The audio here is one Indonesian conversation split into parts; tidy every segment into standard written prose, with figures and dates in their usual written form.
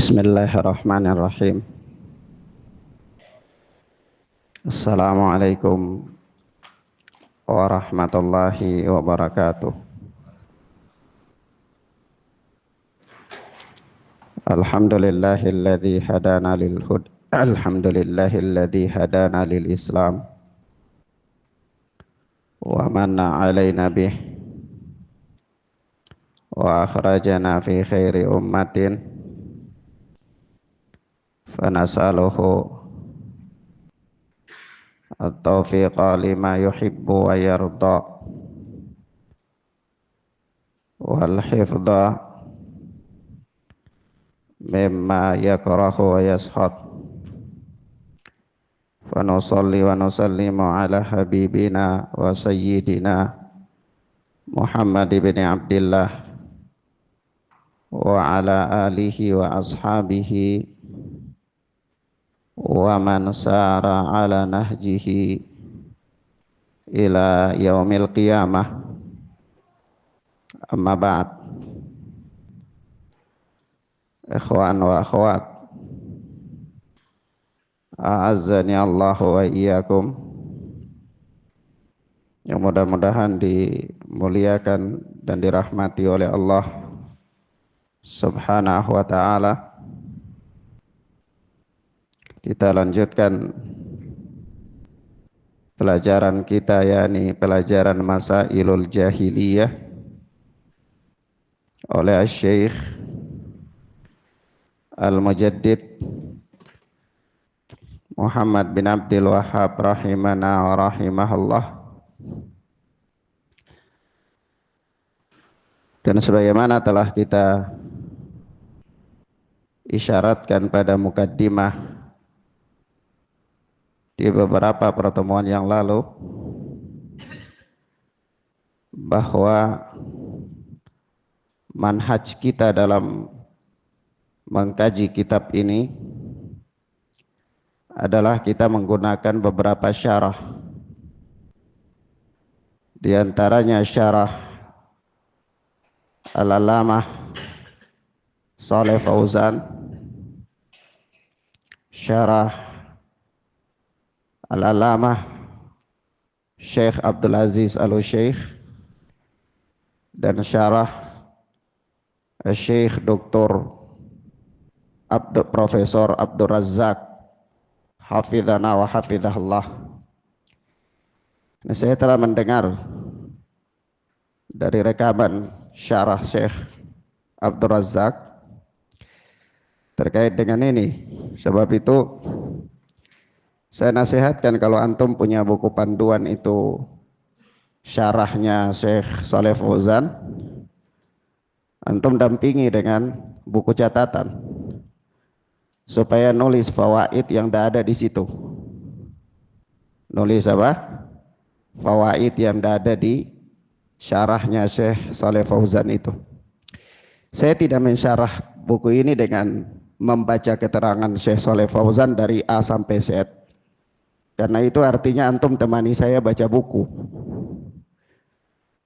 Bismillahirrahmanirrahim. Assalamualaikum warahmatullahi wabarakatuh. Alhamdulillahilladzi hadana lil hud. Alhamdulillahilladzi hadana lil Islam wa manna alaina bih wa akhrajana fi khairi ummatin fanas'aluhu at-taufiqa lima yuhibbu wa yarda wal hifdha mimma yakrahu wa yaskhad. Wa nusalli wa nusallimu ala habibina wa sayyidina Muhammad ibn Abdillah wa ala alihi wa ashabihi wa man sara ala nahjihi ila yaumil qiyamah. Amma ba'd. Ikhwan wa akhwat, a'azzani Allah wa iyyakum, yang mudah-mudahan dimuliakan dan dirahmati oleh Allah Subhanahu wa ta'ala. Kita lanjutkan pelajaran kita, yakni pelajaran Masailul Jahiliyah oleh Syekh Al-Mujaddid Muhammad bin Abdul Wahhab rahimana wa rahimahullah. Dan sebagaimana telah kita isyaratkan pada mukaddimah di beberapa pertemuan yang lalu, bahwa manhaj kita dalam mengkaji kitab ini adalah kita menggunakan beberapa syarah. Di antaranya syarah Al-Allamah Shalih Fauzan, syarah Al-Allamah Syekh Abdul Aziz Al-Syekh, dan syarah Syekh Dr. Profesor Abdul Razak hafidhana wa hafidhahullah. Saya telah mendengar dari rekaman syarah Syekh Abdul Razak terkait dengan ini. Sebab itu saya nasihatkan, kalau antum punya buku panduan itu syarahnya Syekh Shalih Fauzan, antum dampingi dengan buku catatan supaya nulis fawaid yang tidak ada di situ. Nulis apa? Fawaid yang tidak ada di syarahnya Syekh Shalih Fauzan itu. Saya tidak mensyarah buku ini dengan membaca keterangan Syekh Shalih Fauzan dari A sampai Z, karena itu artinya antum temani saya baca buku.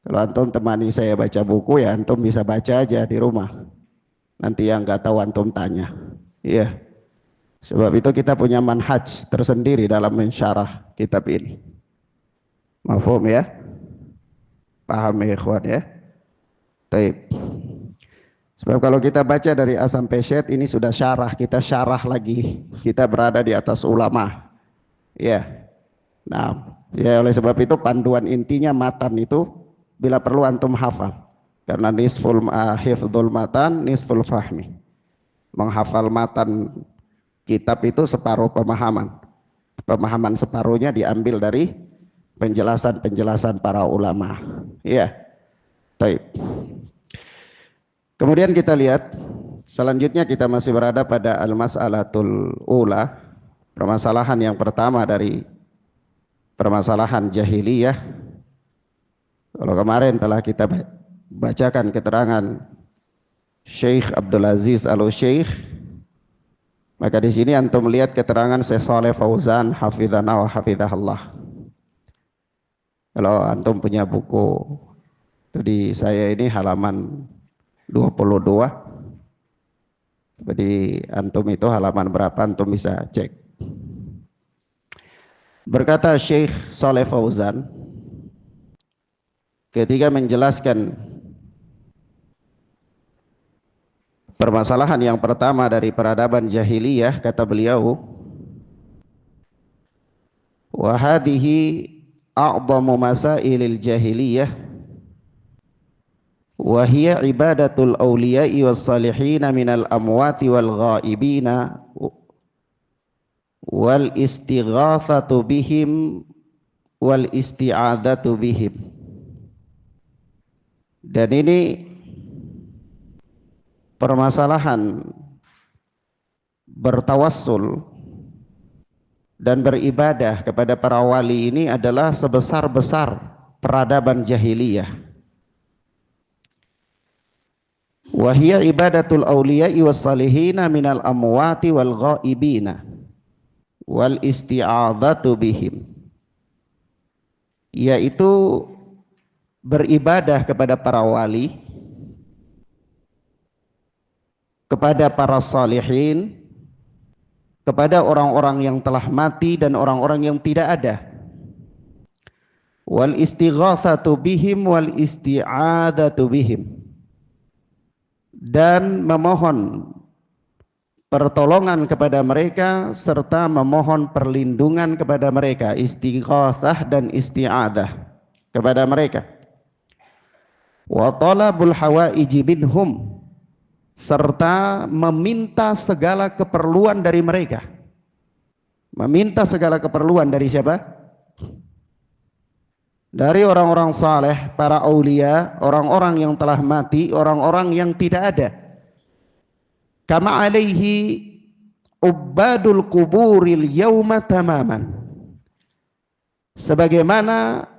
Kalau antum temani saya baca buku, ya antum bisa baca aja di rumah. Nanti yang nggak tahu antum tanya. Iya. Sebab itu kita punya manhaj tersendiri dalam mensyarah kitab ini. Mafhum ya? Paham ya ikhwan ya? Taib. Sebab kalau kita baca dari A sampai Z, ini sudah syarah, kita syarah lagi. Kita berada di atas ulama. Ya. Nah, ya oleh sebab itu panduan intinya matan itu bila perlu antum hafal. Karena nisful hifdzul matan, nisful fahmi. Menghafal matan kitab itu separuh pemahaman. Pemahaman separuhnya diambil dari penjelasan-penjelasan para ulama. Iya. Baik. Kemudian kita lihat selanjutnya, kita masih berada pada al-mas'alatul ula, permasalahan yang pertama dari permasalahan jahiliyah. Kalau kemarin telah kita bacakan keterangan Syekh Abdul Aziz Al-Syekh, maka di sini antum melihat keterangan Syekh Shalih Fauzan hafidhana wa hafidhahullah. Kalau antum punya buku itu di saya ini halaman 22, Jadi antum itu halaman berapa antum bisa cek. Berkata Syekh Saleh Fauzan ketika menjelaskan permasalahan yang pertama dari peradaban jahiliyah, kata beliau, wa hadhihi a'dhamu masailil jahiliyah wa hiya ibadatul awliya'i was salihin minal amwati wal ghaibina wal istighatsatu bihim wal isti'adzatu bihim. Dan ini permasalahan bertawassul dan beribadah kepada para wali ini adalah sebesar-besar peradaban jahiliyah. Wa hiya ibadatul awliya'i was salihina minal amwati wal ghaibina wal isti'adzatu bihim, yaitu beribadah kepada para wali, kepada para salihin, kepada orang-orang yang telah mati dan orang-orang yang tidak ada, wal istighatsatu bihim wal isti'adzatu bihim, dan memohon pertolongan kepada mereka serta memohon perlindungan kepada mereka, istighatsah dan isti'adzah kepada mereka, wa talabul hawaiji minhum, serta meminta segala keperluan dari mereka. Meminta segala keperluan dari siapa? Dari orang-orang saleh, para aulia, orang-orang yang telah mati, orang-orang yang tidak ada. Kama alaihi ubadul kuburil yauma tamaman, sebagaimana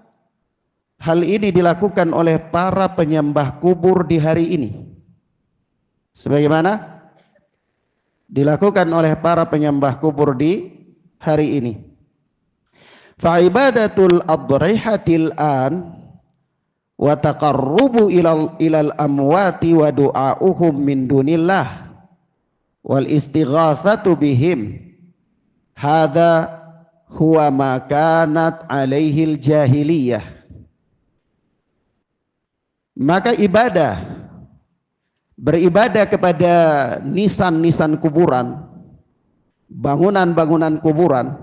hal ini dilakukan oleh para penyembah kubur di hari ini, sebagaimana dilakukan oleh para penyembah kubur di hari ini. Fa ibadatul adrihatil an wa taqarrubu ilal amwati wa du'auhum min dunillah wal istighatsatu bihim, hadza huwa ma kanat alaihil jahiliyah. Maka beribadah kepada nisan-nisan kuburan, bangunan-bangunan kuburan,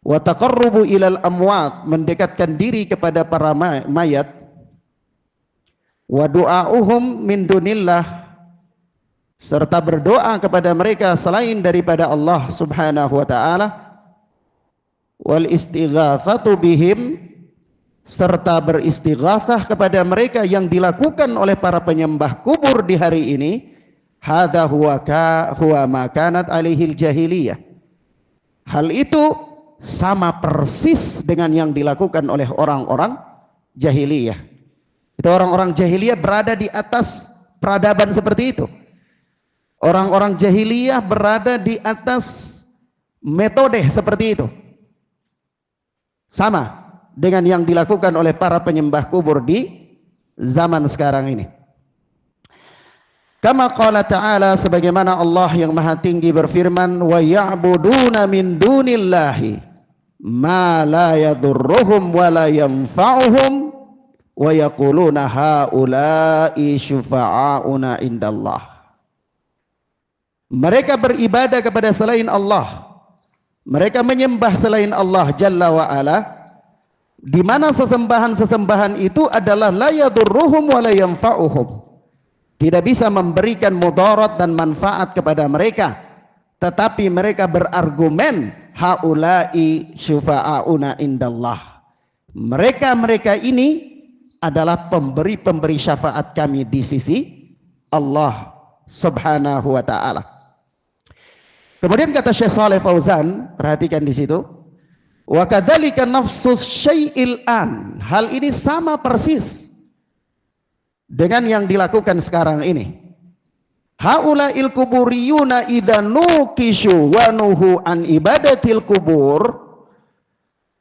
wa taqarrubu ilal amwat, mendekatkan diri kepada para mayat, wa du'auhum min dunillah, serta berdoa kepada mereka selain daripada Allah Subhanahu wa taala, wal istighatsatu bihim, serta beristighatsah kepada mereka yang dilakukan oleh para penyembah kubur di hari ini, hadza huwa ma kanat alaihil jahiliyah. Hal itu sama persis dengan yang dilakukan oleh orang-orang jahiliyah. Itu orang-orang jahiliyah berada di atas peradaban seperti itu. Orang-orang jahiliyah berada di atas metode seperti itu, sama dengan yang dilakukan oleh para penyembah kubur di zaman sekarang ini. Kama qala ta'ala, sebagaimana Allah yang maha tinggi berfirman, wa ya'buduna min dunillahi ma la yadurruhum wa la yanfa'uhum wa yaquluna haula'i syufa'auna indallah. Mereka beribadah kepada selain Allah, mereka menyembah selain Allah Jalla wa Ala, di mana sesembahan-sesembahan itu adalah la yadurruhum wa la yanfa'uhum, tidak bisa memberikan mudarat dan manfaat kepada mereka, tetapi mereka berargumen haula'i syufa'auna indallah, mereka ini adalah pemberi syafaat kami di sisi Allah Subhanahu wa ta'ala. Kemudian kata Syekh Saleh Fauzan, perhatikan di situ, wa kadzalika nafsus syai'il an, hal ini sama persis dengan yang dilakukan sekarang ini. Haula'il kuburiyuna idza nukishu wa nuhu an ibadatil kubur,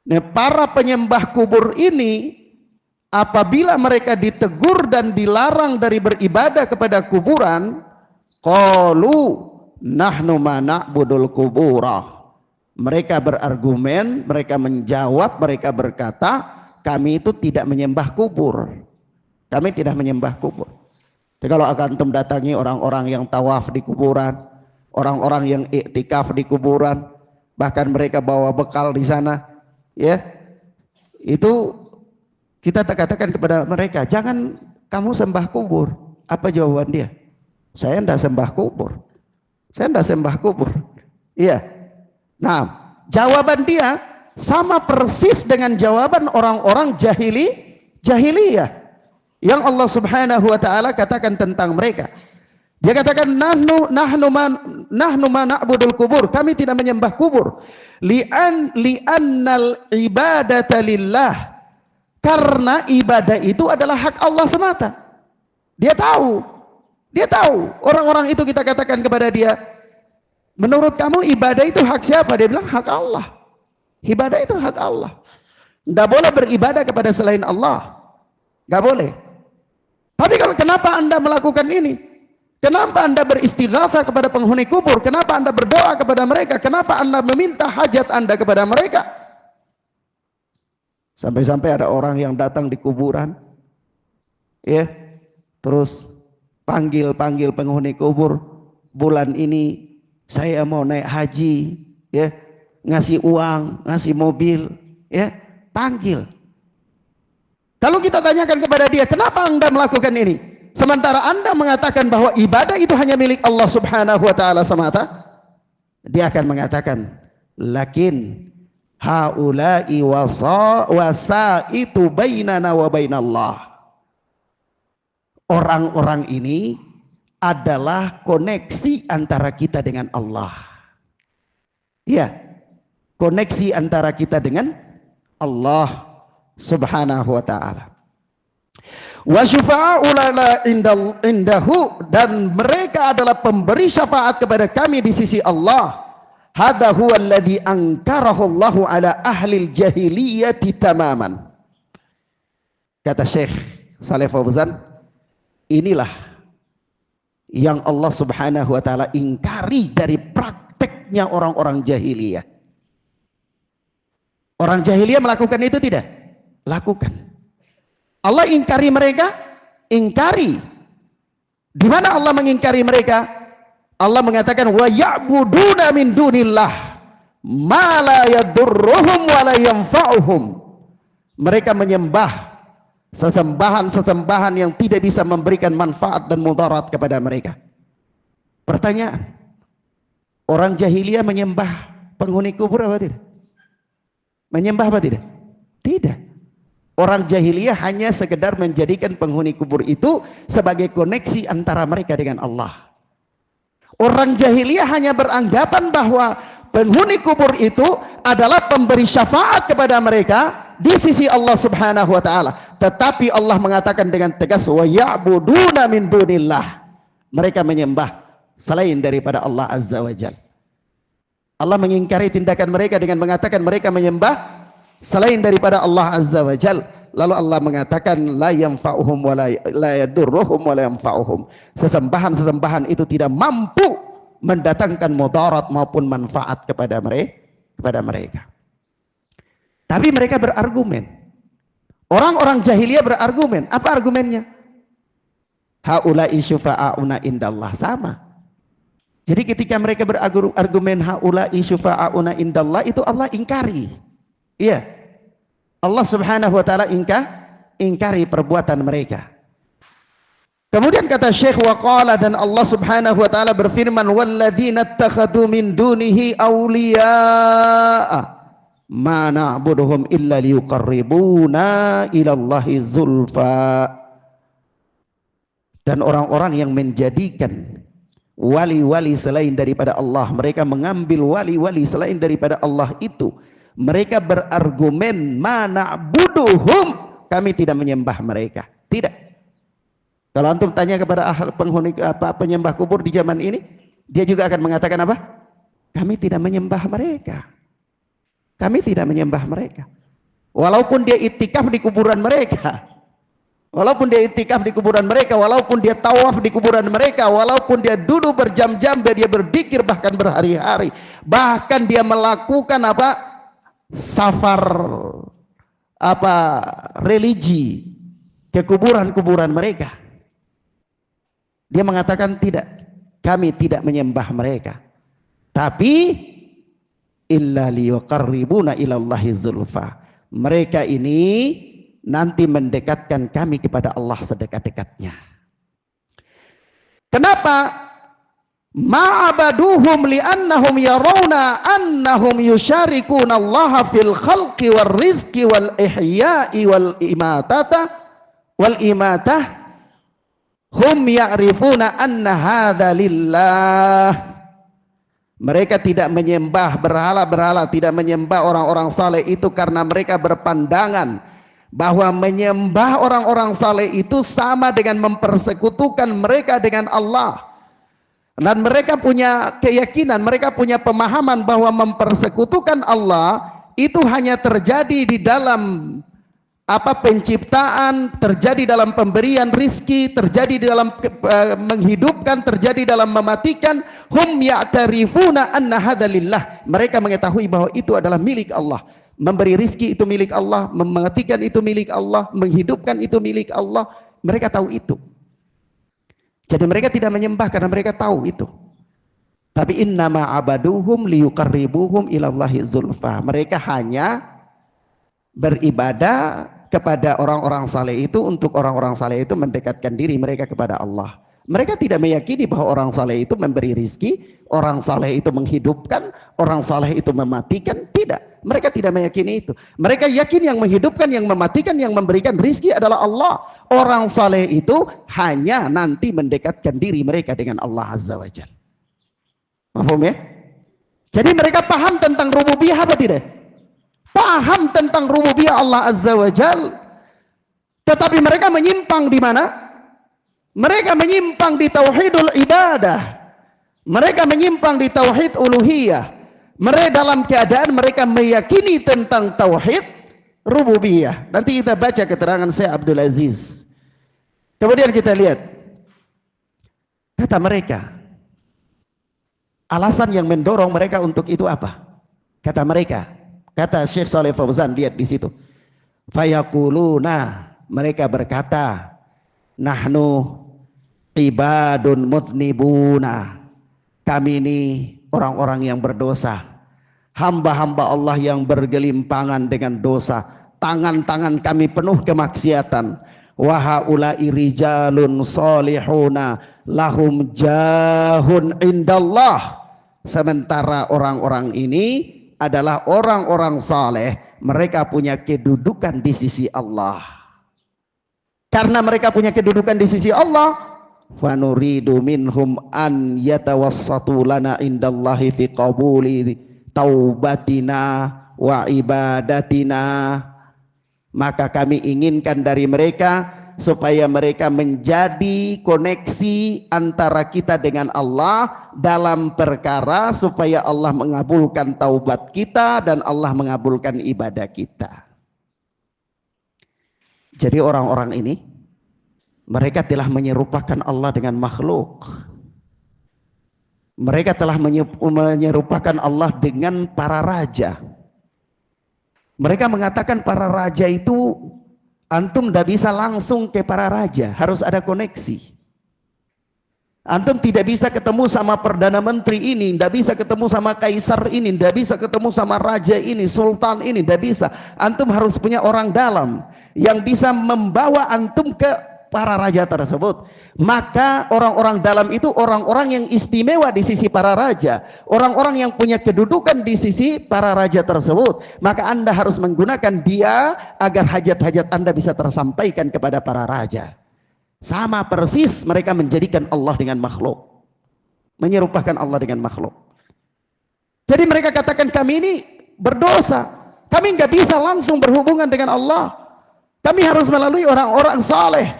nah, para penyembah kubur ini apabila mereka ditegur dan dilarang dari beribadah kepada kuburan, Qalu nahnu ma na'budul kubura. Mereka berargumen, mereka menjawab, mereka berkata, kami itu tidak menyembah kubur. Kami tidak menyembah kubur. Jadi kalau akan antum datangi orang-orang yang tawaf di kuburan, orang-orang yang iktikaf di kuburan, bahkan mereka bawa bekal di sana, ya, itu kita katakan kepada mereka, jangan kamu sembah kubur. Apa jawaban dia? Saya tidak sembah kubur. Saya tidak sembah kubur. Iya. Nah, jawaban dia sama persis dengan jawaban orang-orang jahiliyah yang Allah Subhanahu wa taala katakan tentang mereka. Dia katakan nahnu ma na'budul kubur. Kami tidak menyembah kubur. Li'annal ibadata lillah. Karena ibadah itu adalah hak Allah semata. Dia tahu orang-orang itu kita katakan kepada dia, menurut kamu ibadah itu hak siapa? Dia bilang hak Allah. Ibadah itu hak Allah. Tidak boleh beribadah kepada selain Allah. Tidak boleh. Tapi kalau kenapa Anda melakukan ini? Kenapa Anda beristighatsah kepada penghuni kubur? Kenapa Anda berdoa kepada mereka? Kenapa Anda meminta hajat Anda kepada mereka? Sampai-sampai ada orang yang datang di kuburan, ya, terus panggil penghuni kubur, bulan ini saya mau naik haji, ya, ngasih uang, ngasih mobil, ya, panggil. Kalau kita tanyakan kepada dia, kenapa Anda melakukan ini? Sementara Anda mengatakan bahwa ibadah itu hanya milik Allah Subhanahu wa taala semata, dia akan mengatakan, lakin haula'i wasaitu bainana wa bainallah. Orang-orang ini adalah koneksi antara kita dengan Allah. Ya, koneksi antara kita dengan Allah Subhanahu wa taala. Wa syufa'u lana indahu, dan mereka adalah pemberi syafaat kepada kami di sisi Allah. Hadza huwa alladhi ankarahu Allahu ala ahli jahiliyati tamaman. Kata Syekh Shalih Fauzan, inilah yang Allah Subhanahu wa taala ingkari dari prakteknya orang-orang jahiliyah. Orang jahiliyah melakukan itu tidak? Lakukan. Allah ingkari mereka? Ingkari. Di mana Allah mengingkari mereka? Allah mengatakan wa ya'buduna min dunillah ma la yadurruhum wa la yanfa'uhum. Mereka menyembah sesembahan yang tidak bisa memberikan manfaat dan mudarat kepada mereka. Pertanyaan, orang jahiliyah menyembah penghuni kubur apa tidak? Menyembah apa tidak? Tidak. Orang jahiliyah hanya sekedar menjadikan penghuni kubur itu sebagai koneksi antara mereka dengan Allah. Orang jahiliyah hanya beranggapan bahwa penghuni kubur itu adalah pemberi syafaat kepada mereka di sisi Allah Subhanahu wa taala. Tetapi Allah mengatakan dengan tegas wa ya'buduna min dunillah. Mereka menyembah selain daripada Allah Azza wa Jalla. Allah mengingkari tindakan mereka dengan mengatakan mereka menyembah selain daripada Allah Azza wa Jal. Lalu Allah mengatakan la yanfa'uhum wa la yadurruhum wa la yanfa'uhum. Sesembahan itu tidak mampu mendatangkan mudarat maupun manfaat kepada mereka. Tapi mereka berargumen. Orang-orang jahiliyah berargumen. Apa argumennya? Haula'i syufa'auna indallah. Sama. Jadi ketika mereka berargumen haula'i syufa'auna indallah, itu Allah ingkari. Iya, Allah Subhanahu wa taala ingkari perbuatan mereka. Kemudian kata Syekh waqala, dan Allah Subhanahu wa taala berfirman walladzina ittakhadhu min dunihi awliya'a ma na'buduhum illa liyuqarribuna ilallahi zulfa. Dan orang-orang yang menjadikan wali-wali selain daripada Allah, mereka mengambil wali-wali selain daripada Allah itu, mereka berargumen mana buduhum, kami tidak menyembah mereka. Tidak. Kalau antum tanya kepada penghuni penyembah kubur di zaman ini, dia juga akan mengatakan apa? Kami tidak menyembah mereka. Kami tidak menyembah mereka. Walaupun dia iktikaf di kuburan mereka, Walaupun dia itikaf di kuburan mereka, walaupun dia tawaf di kuburan mereka, walaupun dia duduk berjam-jam, dia berzikir bahkan berhari-hari, bahkan dia melakukan safar religi ke kuburan-kuburan mereka, dia mengatakan tidak, kami tidak menyembah mereka, tapi illa liyuqarribuna ilallahi zulfa, mereka ini nanti mendekatkan kami kepada Allah sedekat-dekatnya. Kenapa? Ma'abaduhum li'annahum yarawna annahum yusyarikuna Allah fil khalqi wal rizqi wal ihya'i wal imatah hum ya'rifuna anna hadza lillah. Mereka tidak menyembah berhala-berhala, tidak menyembah orang-orang saleh itu karena mereka berpandangan bahwa menyembah orang-orang saleh itu sama dengan mempersekutukan mereka dengan Allah. Dan mereka punya keyakinan, mereka punya pemahaman bahwa mempersekutukan Allah itu hanya terjadi di dalam penciptaan, terjadi dalam pemberian rizki, terjadi di dalam menghidupkan, terjadi dalam mematikan. Hum ya'tarifuna anna hadza lillah, mereka mengetahui bahwa itu adalah milik Allah. Memberi rizki itu milik Allah, mematikan itu milik Allah, menghidupkan itu milik Allah. Mereka tahu itu. Jadi mereka tidak menyembah karena mereka tahu itu. Tapi innama abaduhum liyuqarribuhum ilallahi zulfa, mereka hanya beribadah kepada orang-orang saleh itu untuk orang-orang saleh itu mendekatkan diri mereka kepada Allah. Mereka tidak meyakini bahwa orang saleh itu memberi rizki, orang saleh itu menghidupkan, orang saleh itu mematikan. Tidak, mereka tidak meyakini itu. Mereka yakin yang menghidupkan, yang mematikan, yang memberikan rizki adalah Allah. Orang saleh itu hanya nanti mendekatkan diri mereka dengan Allah Azza wa Jalla. Paham ya? Jadi mereka paham tentang rububiyah apa tidak? Paham tentang rububiyah Allah Azza wa Jalla. Tetapi mereka menyimpang di mana? Mereka menyimpang di tauhidul ibadah. Mereka menyimpang di tauhid uluhiyah. Mereka dalam keadaan mereka meyakini tentang tauhid rububiyah. Nanti kita baca keterangan Syekh Abdul Aziz. Kemudian kita lihat kata mereka, alasan yang mendorong mereka untuk itu apa? Kata mereka, kata Syekh Shalih Fauzan, lihat di situ. Fayaquluna, mereka berkata, nahnu ibadun mudnibuna, kami ini orang-orang yang berdosa, hamba-hamba Allah yang bergelimpangan dengan dosa, tangan-tangan kami penuh kemaksiatan. Wa haula'i rijalun salihuna lahum jahun indallah, sementara orang-orang ini adalah orang-orang saleh, mereka punya kedudukan di sisi Allah. Karena mereka punya kedudukan di sisi Allah, fa nuridu minhum an yatawassatu lana indallahi fi qabuli taubatina wa ibadatina, maka kami inginkan dari mereka supaya mereka menjadi koneksi antara kita dengan Allah dalam perkara supaya Allah mengabulkan taubat kita dan Allah mengabulkan ibadah kita. Jadi orang-orang ini mereka telah menyerupakan Allah dengan makhluk. Mereka telah menyerupakan Allah dengan para raja. Mereka mengatakan para raja itu, antum tidak bisa langsung ke para raja, harus ada koneksi. Antum tidak bisa ketemu sama perdana menteri ini, tidak bisa ketemu sama kaisar ini, tidak bisa ketemu sama raja ini, sultan ini, tidak bisa. Antum harus punya orang dalam yang bisa membawa antum ke para raja tersebut. Maka orang-orang dalam itu orang-orang yang istimewa di sisi para raja, orang-orang yang punya kedudukan di sisi para raja tersebut. Maka anda harus menggunakan dia agar hajat-hajat anda bisa tersampaikan kepada para raja. Sama persis mereka menjadikan Allah dengan makhluk, menyerupakan Allah dengan makhluk. Jadi mereka katakan kami ini berdosa, kami nggak bisa langsung berhubungan dengan Allah, kami harus melalui orang-orang saleh,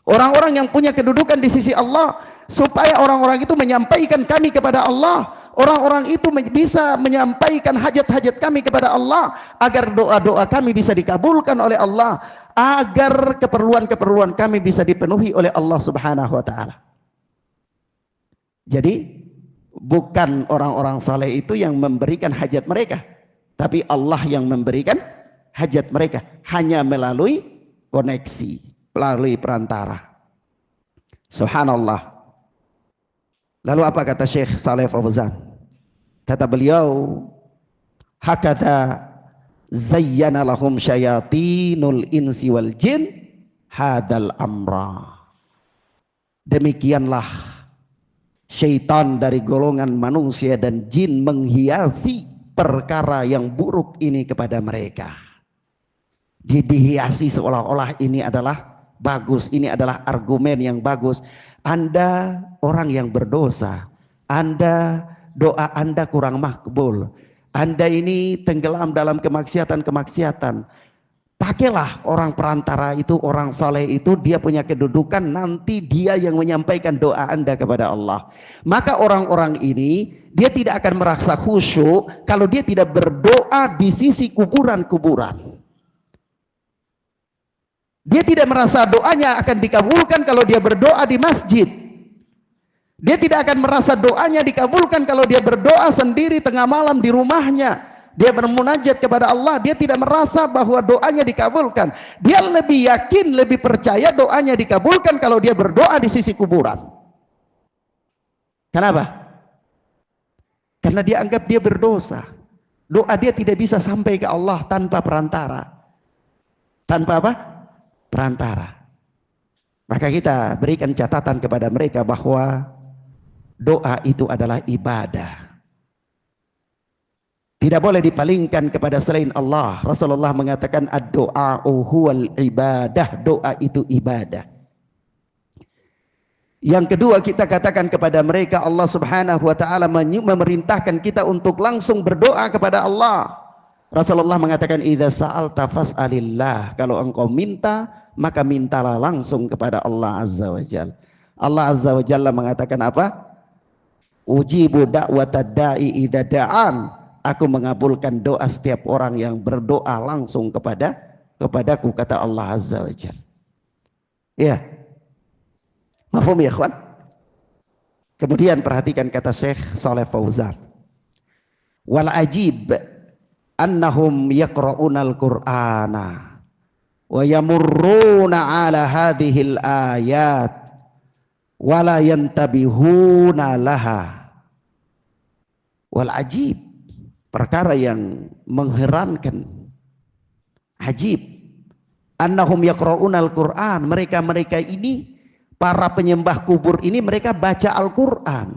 orang-orang yang punya kedudukan di sisi Allah, supaya orang-orang itu menyampaikan kami kepada Allah. Orang-orang itu bisa menyampaikan hajat-hajat kami kepada Allah, agar doa-doa kami bisa dikabulkan oleh Allah, agar keperluan-keperluan kami bisa dipenuhi oleh Allah Subhanahu wa taala. Jadi bukan orang-orang saleh itu yang memberikan hajat mereka, tapi Allah yang memberikan hajat mereka, hanya melalui koneksi, melalui perantara. Subhanallah. Lalu apa kata Syekh Saleh Fauzan? Kata beliau, hakata zayyana lahum syayatinul insi wal jin hadal amra. Demikianlah syaitan dari golongan manusia dan jin menghiasi perkara yang buruk ini kepada mereka. Dihiasi seolah-olah ini adalah bagus, ini adalah argumen yang bagus. Anda orang yang berdosa, Anda doa Anda kurang makbul, Anda ini tenggelam dalam kemaksiatan-kemaksiatan. Pakailah orang perantara itu, orang saleh itu, dia punya kedudukan, nanti dia yang menyampaikan doa Anda kepada Allah. Maka orang-orang ini, dia tidak akan merasa khusyuk kalau dia tidak berdoa di sisi kuburan-kuburan. Dia tidak merasa doanya akan dikabulkan kalau dia berdoa di masjid. Dia tidak akan merasa doanya dikabulkan kalau dia berdoa sendiri tengah malam di rumahnya. Dia bermunajat kepada Allah, dia tidak merasa bahwa doanya dikabulkan. Dia lebih yakin, lebih percaya doanya dikabulkan kalau dia berdoa di sisi kuburan. Kenapa? Karena dia anggap dia berdosa. Doa dia tidak bisa sampai ke Allah tanpa perantara. Tanpa apa? Perantara. Maka kita berikan catatan kepada mereka bahwa doa itu adalah ibadah. Tidak boleh dipalingkan kepada selain Allah. Rasulullah mengatakan ad-du'a'u huwal ibadah. Doa itu ibadah. Yang kedua, kita katakan kepada mereka, Allah Subhanahu wa taala memerintahkan kita untuk langsung berdoa kepada Allah. Rasulullah mengatakan idza sa'alta fas'alillah. Kalau engkau minta, maka mintalah langsung kepada Allah Azza wa Jalla. Allah Azza wa Jalla mengatakan apa? Ujibu da'watad da'i idza da'an. Aku mengabulkan doa setiap orang yang berdoa langsung kepadaku, kata Allah Azza wa Jalla. Ya. Mafhum ya ikhwan? Kemudian perhatikan kata Syekh Saleh Fauzan. Wal ajib annahum yaqra'unal Qur'ana wa yamurruna ala hadhil ayat wa la yantabihuna laha. Wal ajib, perkara yang mengherankan, ajib, annahum yaqra'unal Qur'an, mereka ini para penyembah kubur ini mereka baca Al-Qur'an.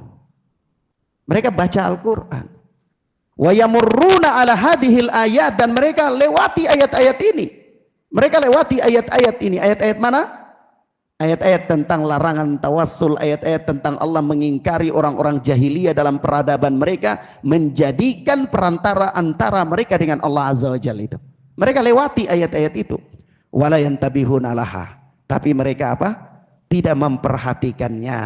Mereka baca Al-Qur'an. Wa yamurruna ala hadhil ayat, dan mereka lewati ayat-ayat ini. Mereka lewati ayat-ayat ini. Ayat-ayat mana? Ayat-ayat tentang larangan tawassul, ayat-ayat tentang Allah mengingkari orang-orang jahiliyah dalam peradaban mereka, menjadikan perantara antara mereka dengan Allah Azza wa Jalla itu. Mereka lewati ayat-ayat itu. Wala yantabihuna laha, tapi mereka apa? Tidak memperhatikannya.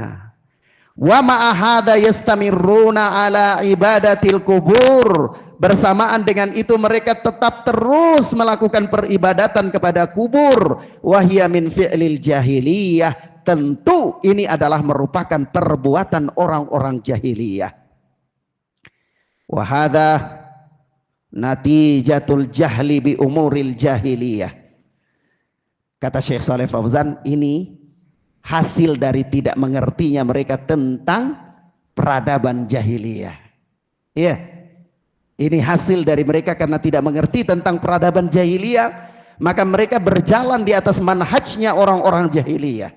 Wa ma'ahada yastamirruna ala ibadatil kubur. Bersamaan dengan itu mereka tetap terus melakukan peribadatan kepada kubur. Wahya min fi'lil jahiliyah. Tentu ini adalah merupakan perbuatan orang-orang jahiliyah. Wahada natijatul jahli bi umuril jahiliyah. Kata Syekh Saleh Fauzan, ini hasil dari tidak mengertinya mereka tentang peradaban jahiliyah. Iya. Ini hasil dari mereka karena tidak mengerti tentang peradaban jahiliyah, maka mereka berjalan di atas manhajnya orang-orang jahiliyah.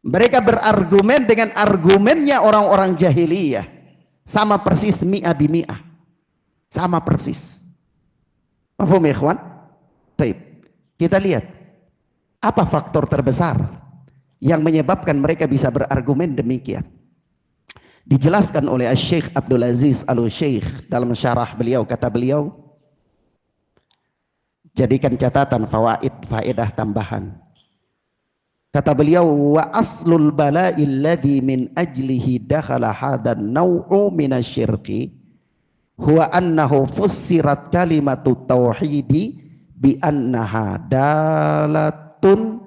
Mereka berargumen dengan argumennya orang-orang jahiliyah. Sama persis mi'ah bimi'ah. Sama persis. Paham ya ikhwan? Baik. Kita lihat apa faktor terbesar yang menyebabkan mereka bisa berargumen demikian. Dijelaskan oleh Syekh Abdul Aziz Al-Syekh dalam syarah beliau, kata beliau, jadikan catatan fawaid, faedah tambahan. Kata beliau, wa aslul bala'il ladzi min ajlihi dakhala hadan naw'u minasyirki huwa annahu fussirat kalimatu tauhidi bi annaha dalatun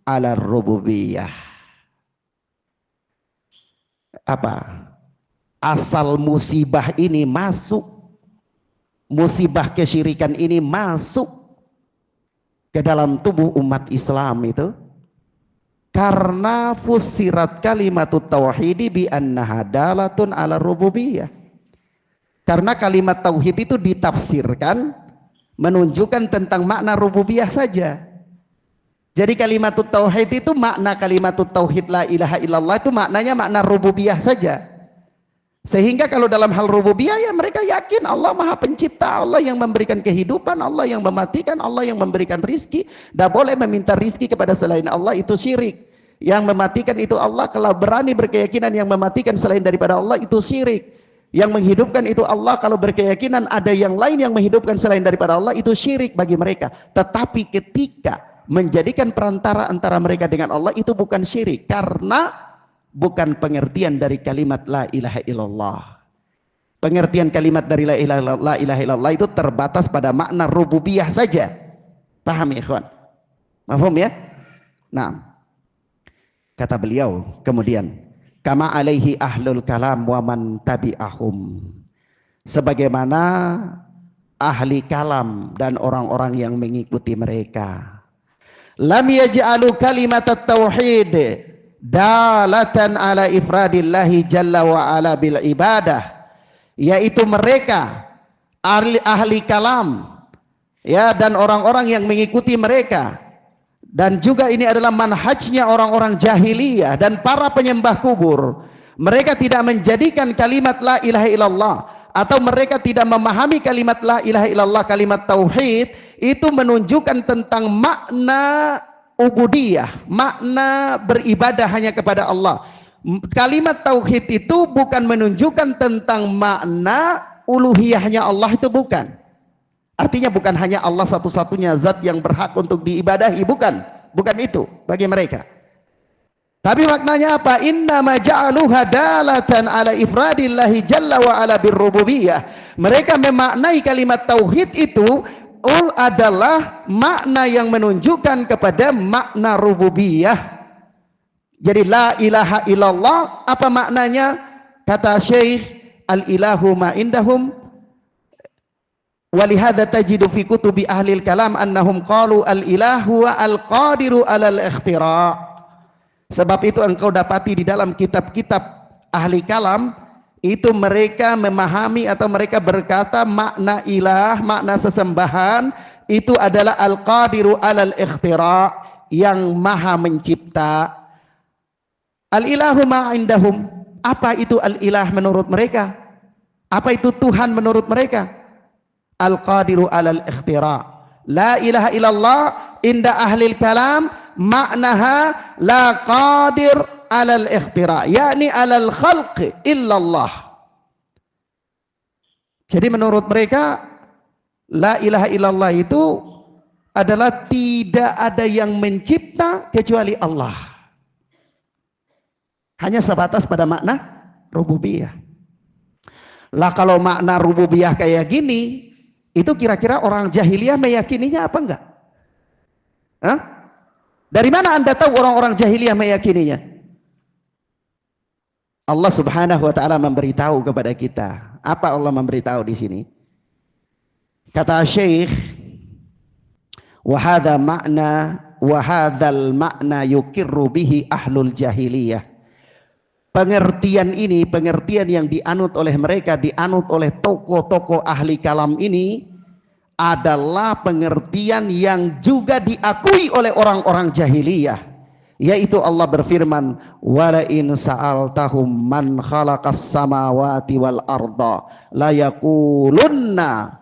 ala rububiyah. Apa? Asal musibah ini masuk, musibah kesyirikan ini masuk ke dalam tubuh umat Islam itu karena fusirat kalimatut tauhidi bi annaha dalatun ala rububiyah. Karena kalimat tauhid itu ditafsirkan menunjukkan tentang makna rububiyah saja. Jadi kalimatut tauhid itu makna kalimatut tauhid la ilaha illallah itu maknanya makna rububiyah saja. Sehingga kalau dalam hal rububiyah ya mereka yakin Allah Maha Pencipta, Allah yang memberikan kehidupan, Allah yang mematikan, Allah yang memberikan rizki. Tidak boleh meminta rizki kepada selain Allah, itu syirik. Yang mematikan itu Allah, kalau berani berkeyakinan yang mematikan selain daripada Allah itu syirik. Yang menghidupkan itu Allah, kalau berkeyakinan ada yang lain yang menghidupkan selain daripada Allah itu syirik bagi mereka. Tetapi ketika menjadikan perantara antara mereka dengan Allah itu bukan syirik, karena bukan pengertian dari kalimat la ilaha illallah. Pengertian kalimat dari la ilaha illallah itu terbatas pada makna rububiyah saja. Paham ya ikhwan? Paham ya? Nah, kata beliau kemudian kama alaihi ahlul kalam wa man tabi'ahum, sebagaimana ahli kalam dan orang-orang yang mengikuti mereka. Lam yaj'alu kalimat at-tauhid dalatan ala ifradillahi jalla wa ala bil ibadah, yaitu mereka ahli kalam ya dan orang-orang yang mengikuti mereka. Dan juga ini adalah manhajnya orang-orang jahiliyah dan para penyembah kubur. Mereka tidak menjadikan kalimat la ilaha illallah, atau mereka tidak memahami kalimat la ilaha illallah, kalimat tauhid itu menunjukkan tentang makna ubudiyah, makna beribadah hanya kepada Allah. Kalimat tauhid itu bukan menunjukkan tentang makna uluhiyahnya Allah, itu bukan. Artinya bukan hanya Allah satu-satunya zat yang berhak untuk diibadahi, bukan itu bagi mereka. Tapi maknanya apa? Innama ja'aluha dalatan ala ifradillahi jalla wa ala birrububiyah. Mereka memaknai kalimat tauhid itu adalah makna yang menunjukkan kepada makna rububiyah. Jadi la ilaha illallah apa maknanya? Kata Syekh, al-ilahu ma indahum. Walihada tajidu fi kutubi ahlil kalam annahum qalu al-ilahu wa al-qadiru alal ikhtira'. Sebab itu engkau dapati di dalam kitab-kitab ahli kalam itu mereka memahami atau mereka berkata makna ilah, makna sesembahan itu adalah al-qadiru alal ikhtira', yang maha mencipta. Al-ilahu ma indahum, apa itu al-ilah menurut mereka? Apa itu Tuhan menurut mereka? Al-qadiru alal ikhtira'. La ilaha illallah inda ahlil kalam maknaha la qadir alal ikhtira', yakni alal khalqi illallah. Jadi menurut mereka la ilaha illallah itu adalah tidak ada yang mencipta kecuali Allah. Hanya sebatas pada makna rububiyah. Lah kalau makna rububiyah kayak gini, itu kira-kira orang jahiliyah meyakininya apa enggak? Hah? Dari mana Anda tahu orang-orang jahiliyah meyakininya? Allah Subhanahu wa taala memberitahu kepada kita. Apa Allah memberitahu di sini? Kata Syekh, wa hadza makna wa hadzal makna yukirru bihi ahlul jahiliyah. Pengertian ini, pengertian yang dianut oleh mereka, dianut oleh tokoh-tokoh ahli kalam ini adalah pengertian yang juga diakui oleh orang-orang jahiliyah, yaitu Allah berfirman, wala in sa'altahum man khalaqas samawati wal arda la yaqulunna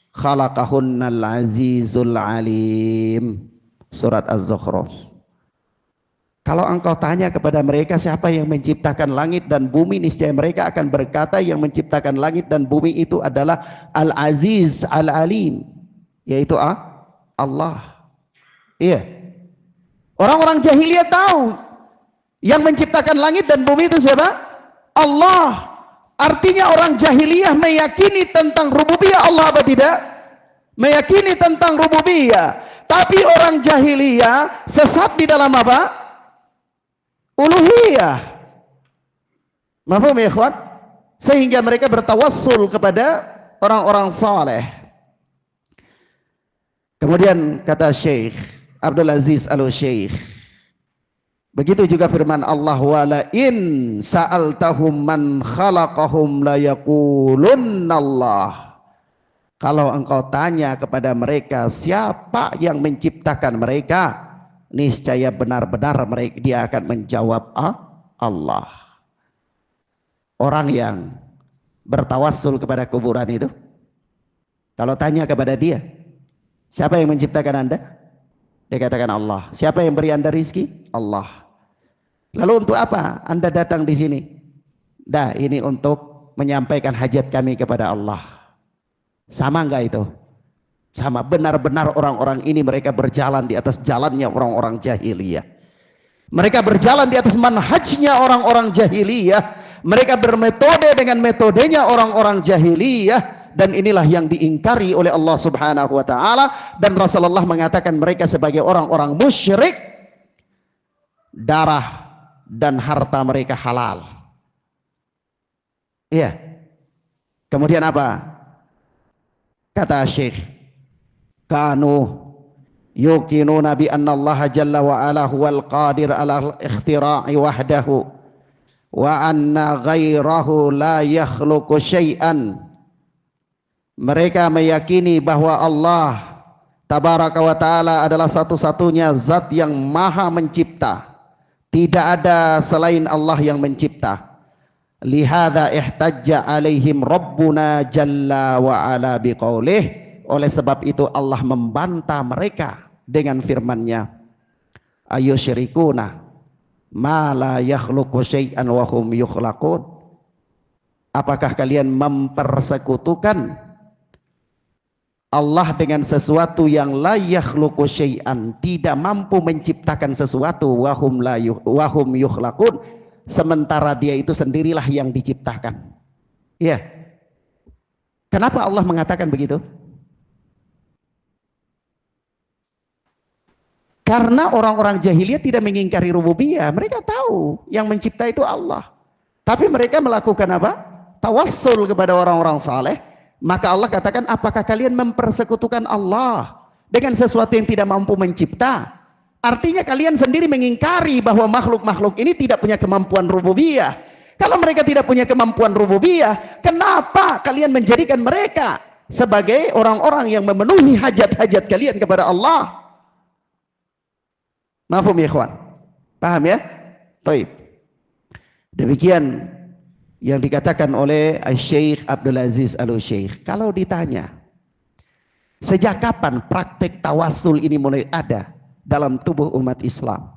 khalaqahunnal azizul alim. Surat Az-Zukhruf. Kalau engkau tanya kepada mereka siapa yang menciptakan langit dan bumi, niscaya mereka akan berkata yang menciptakan langit dan bumi itu adalah Al-Aziz Al-Alim, yaitu Allah. Iya. Orang-orang jahiliyah tahu yang menciptakan langit dan bumi itu siapa? Allah. Artinya orang jahiliyah meyakini tentang rububiyah Allah apa tidak? meyakini tentang rububiyah, tapi orang jahiliyah sesat di dalam apa? Uluhiyah. Mahfum ya ikhwan? Sehingga mereka bertawassul kepada orang-orang saleh. Kemudian kata Syekh Abdul Aziz Al-Syekh, begitu juga firman Allah, wala in sa'altahum man khalaqahum la yaqulunna Allah. Kalau engkau tanya kepada mereka siapa yang menciptakan mereka, niscaya benar-benar mereka dia akan menjawab Allah. Orang yang bertawassul kepada kuburan itu, kalau tanya kepada dia, siapa yang menciptakan Anda? Dia katakan Allah. Siapa yang beri Anda rizki? Allah. Lalu untuk apa Anda datang di sini? Dah, ini untuk menyampaikan hajat kami kepada Allah. Sama enggak itu? Sama. Benar-benar orang-orang ini mereka berjalan di atas jalannya orang-orang jahiliyah. Mereka berjalan di atas manhajnya orang-orang jahiliyah. Mereka bermetode dengan metodenya orang-orang jahiliyah. Dan inilah yang diingkari oleh Allah Subhanahu wa ta'ala. Dan Rasulullah mengatakan mereka sebagai orang-orang musyrik. Darah dan harta mereka halal. Iya. Kemudian apa? Kata Syekh, kanu yuqinuna bi anna Allah jalla wa ala huwal qadir ala ikhtira'i wahdahu wa anna ghairahu la yakhluqu syai'an. Mereka meyakini bahwa Allah tabaraka wa ta'ala adalah satu-satunya zat yang maha mencipta. Tidak ada selain Allah yang mencipta. Lihada ihtajja alaihim Rabbuna jalla wa ala biqaulih. Oleh sebab itu Allah membantah mereka dengan firman-Nya, ayusyrikuna ma la yakhluqu syai'an wa hum yukhlaqun. Apakah kalian mempersekutukan Allah dengan sesuatu yang la yakhluqu syai'an, tidak mampu menciptakan sesuatu, wa hum yukhlaqun, sementara dia itu sendirilah yang diciptakan. Ya. Kenapa Allah mengatakan begitu? Karena orang-orang jahiliyah tidak mengingkari rububiyah. Mereka tahu yang mencipta itu Allah. Tapi mereka melakukan apa? Tawassul kepada orang-orang saleh. Maka Allah katakan, apakah kalian mempersekutukan Allah dengan sesuatu yang tidak mampu mencipta? Artinya kalian sendiri mengingkari bahwa makhluk-makhluk ini tidak punya kemampuan rububiyah. Kalau mereka tidak punya kemampuan rububiyah, kenapa kalian menjadikan mereka sebagai orang-orang yang memenuhi hajat-hajat kalian kepada Allah? Mafhum ya ikhwan? Paham ya? Taib. Demikian yang dikatakan oleh Syekh Abdul Aziz Al-Syekh. Kalau ditanya, sejak kapan praktek tawasul ini mulai ada dalam tubuh umat Islam?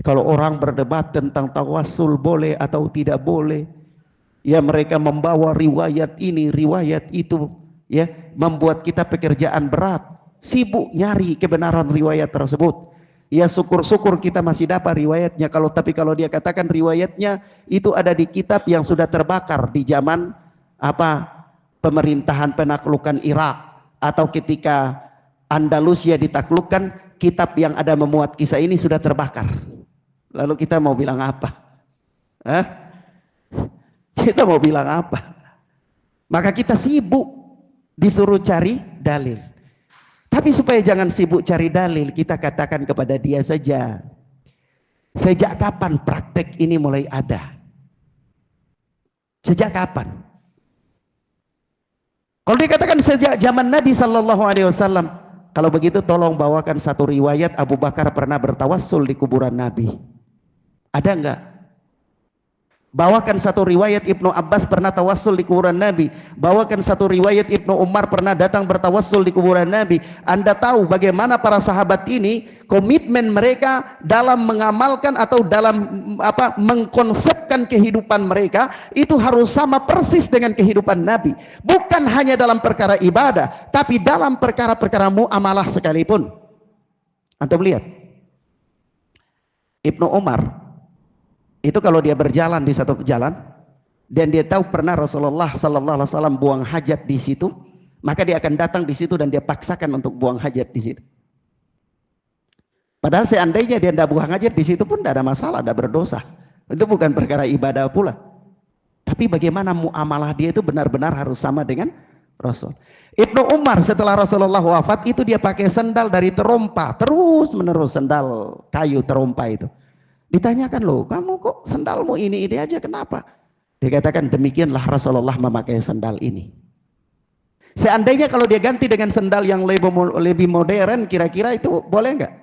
Kalau orang berdebat tentang tawasul boleh atau tidak boleh, ya mereka membawa riwayat ini, riwayat itu, ya membuat kita pekerjaan berat, sibuk nyari kebenaran riwayat tersebut. Ya syukur-syukur kita masih dapat riwayatnya. Tapi kalau dia katakan riwayatnya itu ada di kitab yang sudah terbakar di zaman pemerintahan penaklukan Irak, atau ketika Andalusia ditaklukkan, kitab yang ada memuat kisah ini sudah terbakar. Lalu kita mau bilang apa? Kita mau bilang apa? Maka kita sibuk disuruh cari dalil. Tapi supaya jangan sibuk cari dalil, kita katakan kepada dia saja, sejak kapan praktek ini mulai ada? Sejak kapan? Kalau dikatakan sejak zaman Nabi Sallallahu Alaihi Wasallam, kalau begitu tolong bawakan satu riwayat Abu Bakar pernah bertawassul di kuburan Nabi. Ada enggak? Bawakan satu riwayat Ibnu Abbas pernah tawassul di kuburan Nabi. Bawakan satu riwayat Ibnu Umar pernah datang bertawassul di kuburan Nabi. Anda tahu bagaimana para sahabat ini komitmen mereka dalam mengamalkan atau dalam mengkonsepkan kehidupan mereka itu harus sama persis dengan kehidupan Nabi. Bukan hanya dalam perkara ibadah, tapi dalam perkara-perkara muamalah sekalipun. Antum lihat, Ibnu Umar itu kalau dia berjalan di satu jalan dan dia tahu pernah Rasulullah Sallallahu Alaihi Wasallam buang hajat di situ, maka dia akan datang di situ dan dia paksakan untuk buang hajat di situ. Padahal seandainya dia tidak buang hajat di situ pun tidak ada masalah, tidak berdosa. Itu bukan perkara ibadah pula. Tapi bagaimana muamalah dia itu benar-benar harus sama dengan Rasul. Ibnu Umar setelah Rasulullah wafat itu dia pakai sendal dari terompa, terus menerus sendal kayu terompa itu. Ditanyakan, loh kamu kok sendalmu ini aja, kenapa? Dikatakan demikianlah Rasulullah memakai sendal ini. Seandainya kalau dia ganti dengan sendal yang lebih modern, kira-kira itu boleh nggak?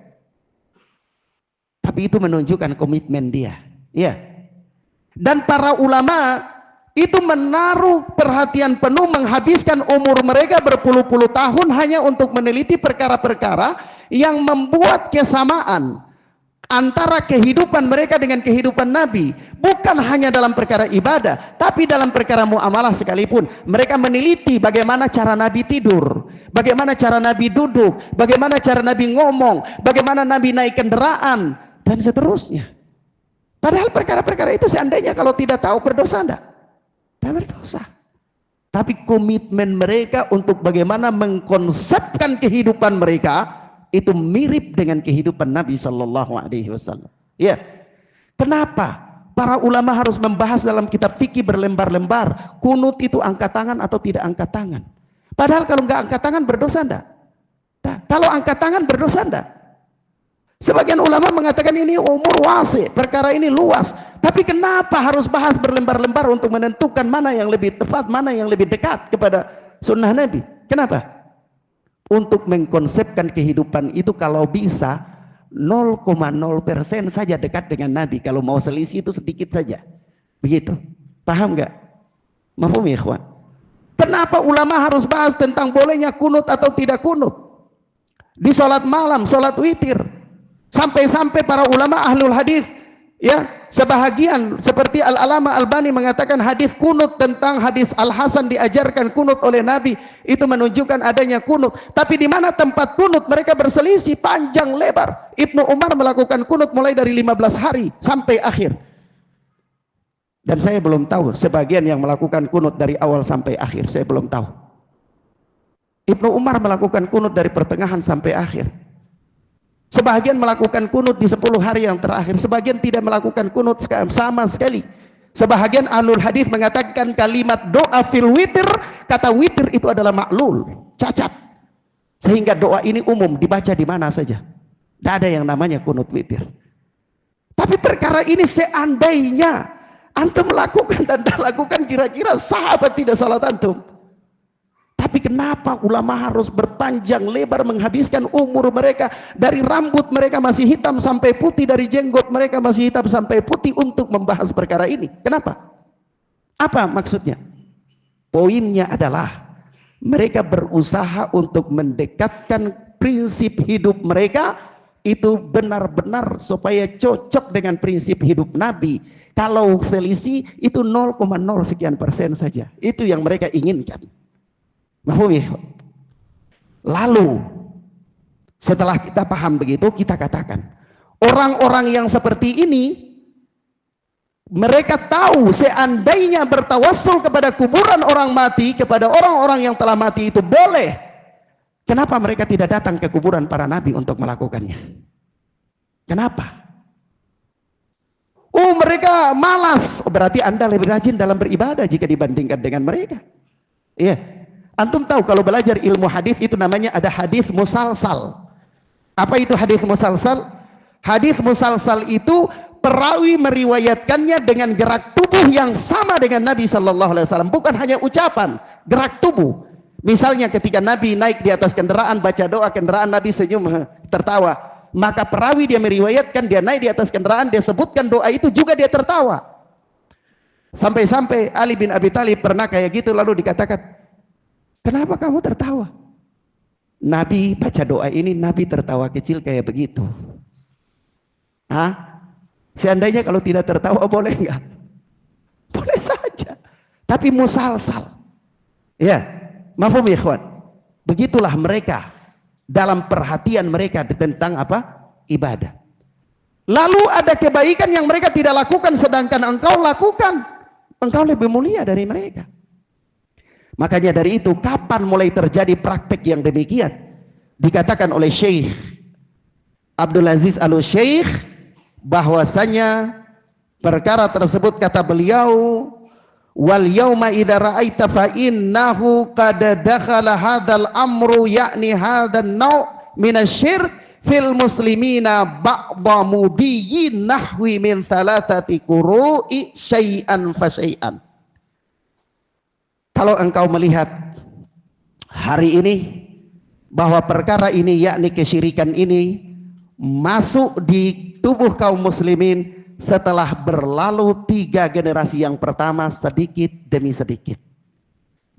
Tapi itu menunjukkan komitmen dia. Ya. Dan para ulama itu menaruh perhatian penuh, menghabiskan umur mereka berpuluh-puluh tahun hanya untuk meneliti perkara-perkara yang membuat kesamaan antara kehidupan mereka dengan kehidupan Nabi. Bukan hanya dalam perkara ibadah, tapi dalam perkara muamalah sekalipun. Mereka meneliti bagaimana cara Nabi tidur, bagaimana cara Nabi duduk, bagaimana cara Nabi ngomong, bagaimana Nabi naik kendaraan, dan seterusnya. Padahal perkara-perkara itu seandainya kalau tidak tahu berdosa enggak? Tidak berdosa. Tapi komitmen mereka untuk bagaimana mengkonsepkan kehidupan mereka itu mirip dengan kehidupan Nabi Sallallahu Alaihi Wasallam. Ya, kenapa para ulama harus membahas dalam kitab fikih berlembar-lembar kunut itu angkat tangan atau tidak angkat tangan? Padahal kalau nggak angkat tangan berdosa enggak? Nah, kalau angkat tangan berdosa enggak? Sebagian ulama mengatakan ini umur wasi, perkara ini luas. Tapi kenapa harus bahas berlembar-lembar untuk menentukan mana yang lebih tepat, mana yang lebih dekat kepada sunnah Nabi? Kenapa? Untuk mengkonsepkan kehidupan itu kalau bisa 0,0% saja dekat dengan Nabi. Kalau mau selisih itu sedikit saja. Begitu. Paham nggak? Mafhum ya ikhwan? Kenapa ulama harus bahas tentang bolehnya kunut atau tidak kunut? Di sholat malam, sholat witir. Sampai-sampai para ulama ahlul hadis, ya, sebahagian seperti Al-Alama Albani mengatakan hadis kunut tentang hadis Al-Hasan diajarkan kunut oleh Nabi itu menunjukkan adanya kunut. Tapi di mana tempat kunut mereka berselisih panjang lebar. Ibnu Umar melakukan kunut mulai dari 15 hari sampai akhir. Dan saya belum tahu sebagian yang melakukan kunut dari awal sampai akhir, saya belum tahu. Ibnu Umar melakukan kunut dari pertengahan sampai akhir. Sebagian melakukan kunut di 10 hari yang terakhir, sebagian tidak melakukan kunut sama sekali. Sebagian ahlul hadis mengatakan kalimat doa fil witir, kata witir itu adalah maklul, cacat. Sehingga doa ini umum dibaca di mana saja. Tidak ada yang namanya kunut witir. Tapi perkara ini seandainya antum melakukan dan tak lakukan, kira-kira sahabat tidak salat antum. Tapi kenapa ulama harus berpanjang lebar menghabiskan umur mereka dari rambut mereka masih hitam sampai putih, dari jenggot mereka masih hitam sampai putih untuk membahas perkara ini? Kenapa? Apa maksudnya? Poinnya adalah mereka berusaha untuk mendekatkan prinsip hidup mereka itu benar-benar supaya cocok dengan prinsip hidup Nabi. Kalau selisih itu 0,0 sekian persen saja. Itu yang mereka inginkan. Lalu setelah kita paham begitu, kita katakan orang-orang yang seperti ini mereka tahu seandainya bertawassul kepada kuburan orang mati, kepada orang-orang yang telah mati itu boleh. Kenapa mereka tidak datang ke kuburan para nabi untuk melakukannya? Kenapa? Oh, mereka malas. Berarti Anda lebih rajin dalam beribadah jika dibandingkan dengan mereka. Iya. Antum tahu kalau belajar ilmu hadis itu namanya ada hadis musalsal. Apa itu hadis musalsal? Hadis musalsal itu perawi meriwayatkannya dengan gerak tubuh yang sama dengan Nabi Sallallahu Alaihi Wasallam, bukan hanya ucapan, gerak tubuh. Misalnya ketika Nabi naik di atas kendaraan baca doa kendaraan, Nabi senyum tertawa, maka perawi dia meriwayatkan dia naik di atas kendaraan, dia sebutkan doa itu juga dia tertawa. Sampai-sampai Ali bin Abi Thalib pernah kayak gitu, lalu dikatakan, kenapa kamu tertawa? Nabi baca doa ini, Nabi tertawa kecil kayak begitu. Hah? Seandainya kalau tidak tertawa boleh nggak? Boleh saja. Tapi musalsal. Ya, mafhum ya ikhwan? Begitulah mereka dalam perhatian mereka tentang apa? Ibadah. Lalu ada kebaikan yang mereka tidak lakukan sedangkan engkau lakukan. Engkau lebih mulia dari mereka. Makanya dari itu, kapan mulai terjadi praktek yang demikian? Dikatakan oleh Syekh Abdul Aziz Al-Syekh bahwasanya perkara tersebut, kata beliau, wal yauma idza ra'aita fa innahu qad dakhala hadzal amru, yakni hadzal nau' minasyirk fil muslimina ba'dha mudiyyin nahwi min thalathati qurui syai'an fa syai'an. Kalau engkau melihat hari ini bahwa perkara ini, yakni kesyirikan ini, masuk di tubuh kaum muslimin setelah berlalu 3 generasi yang pertama, sedikit demi sedikit.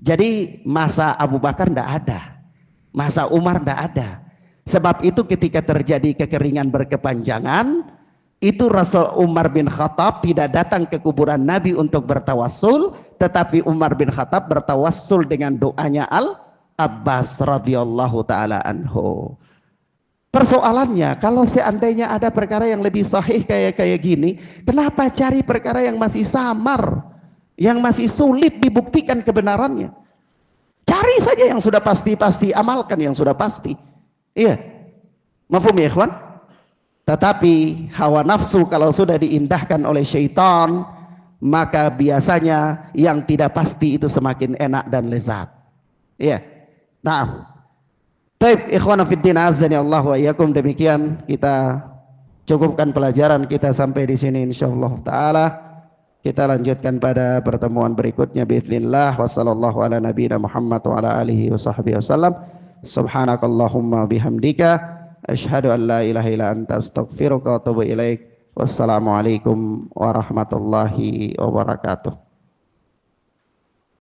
Jadi masa Abu Bakar tidak ada, masa Umar tidak ada. Sebab itu ketika terjadi kekeringan berkepanjangan, itu Rasul Umar bin Khattab tidak datang ke kuburan Nabi untuk bertawassul, tetapi Umar bin Khattab bertawassul dengan doanya Al-Abbas radhiyallahu taala anhu. Persoalannya, kalau seandainya ada perkara yang lebih sahih kayak gini, kenapa cari perkara yang masih samar, yang masih sulit dibuktikan kebenarannya? Cari saja yang sudah pasti-pasti, amalkan yang sudah pasti. Iya, mafhum ya ikhwan? Tetapi hawa nafsu kalau sudah diindahkan oleh syaitan, maka biasanya yang tidak pasti itu semakin enak dan lezat. Iya. Nah, baik ikhwan fiddin azani Allah wa iyyakum, demikian kita cukupkan pelajaran kita sampai di sini insyaallah taala. Kita lanjutkan pada pertemuan berikutnya biidznillah. Wassallallahu ala nabiyina Muhammad wa ala alihi washabbihi wasallam. Subhanakallahumma bihamdika asyhadu an la ilaha illa anta astaghfiruka wa atubu ilaik. Wassalamualaikum warahmatullahi wabarakatuh.